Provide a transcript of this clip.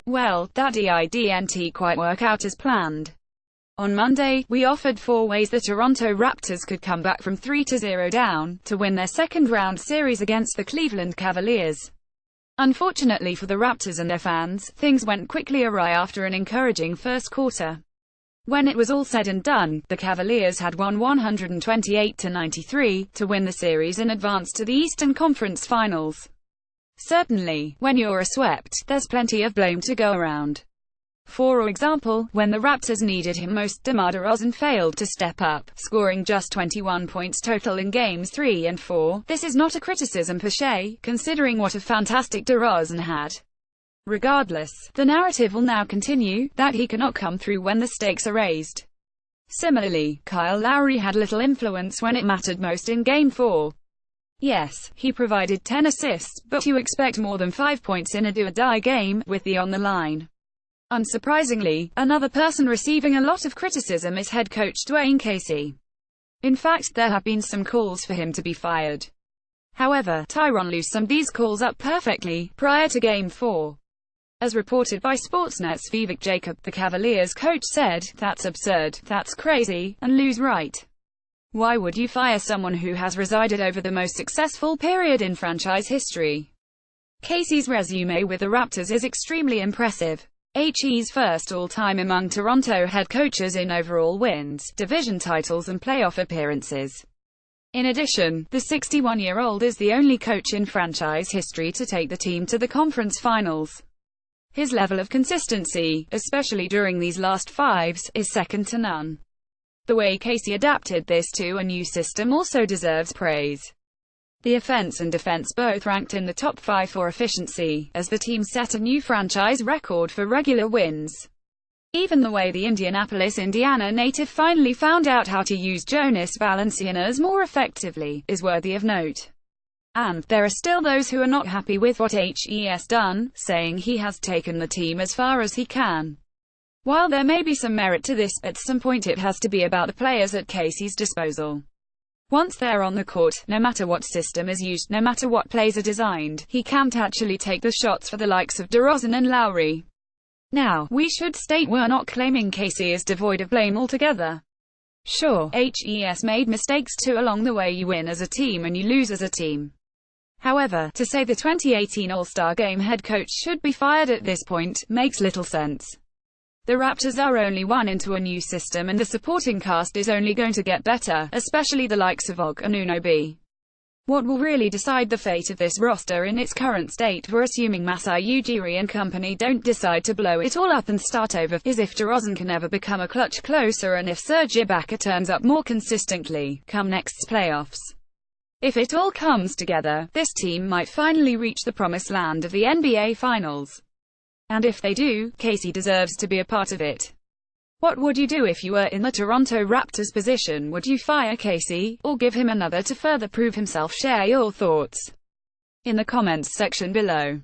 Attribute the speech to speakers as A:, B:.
A: Well, that didn't quite work out as planned. On Monday, we offered 4 ways the Toronto Raptors could come back from 3-0 down, to win their second-round series against the Cleveland Cavaliers. Unfortunately for the Raptors and their fans, things went quickly awry after an encouraging first quarter. When it was all said and done, the Cavaliers had won 128-93, to win the series and advance to the Eastern Conference Finals. Certainly, when you're swept, there's plenty of blame to go around. For example, when the Raptors needed him most, DeMar DeRozan failed to step up, scoring just 21 points total in Games 3 and 4. This is not a criticism per se, considering what a fantastic DeRozan had. Regardless, the narrative will now continue, that he cannot come through when the stakes are raised. Similarly, Kyle Lowry had little influence when it mattered most in Game 4. Yes, he provided 10 assists, but you expect more than 5 points in a do-or-die game, with the on the line. Unsurprisingly, another person receiving a lot of criticism is head coach Dwane Casey. In fact, there have been some calls for him to be fired. However, Tyronn Lue summed these calls up perfectly, prior to Game 4. As reported by Sportsnet's Vivek Jacob, the Cavaliers coach said, "That's absurd, that's crazy," and Lue's right. Why would you fire someone who has resided over the most successful period in franchise history? Casey's resume with the Raptors is extremely impressive. He's first all-time among Toronto head coaches in overall wins, division titles and playoff appearances. In addition, the 61-year-old is the only coach in franchise history to take the team to the conference finals. His level of consistency, especially during these last fives, is second to none. The way Casey adapted this to a new system also deserves praise. The offense and defense both ranked in the top 5 for efficiency, as the team set a new franchise record for regular wins. Even the way the Indianapolis, Indiana native finally found out how to use Jonas Valanciunas more effectively, is worthy of note. And, there are still those who are not happy with what he's done, saying he has taken the team as far as he can. While there may be some merit to this, at some point it has to be about the players at Casey's disposal. Once they're on the court, no matter what system is used, no matter what plays are designed, he can't actually take the shots for the likes of DeRozan and Lowry. Now, we should state we're not claiming Casey is devoid of blame altogether. Sure, he's made mistakes too. Along the way you win as a team and you lose as a team. However, to say the 2018 All-Star Game head coach should be fired at this point, makes little sense. The Raptors are only one into a new system and the supporting cast is only going to get better, especially the likes of Og Anunoby. What will really decide the fate of this roster in its current state, we're assuming Masai Ujiri and company don't decide to blow it all up and start over, is if DeRozan can ever become a clutch closer and if Serge Ibaka turns up more consistently, come next playoffs. If it all comes together, this team might finally reach the promised land of the NBA Finals. And if they do, Casey deserves to be a part of it. What would you do if you were in the Toronto Raptors position? Would you fire Casey, or give him another to further prove himself? Share your thoughts in the comments section below.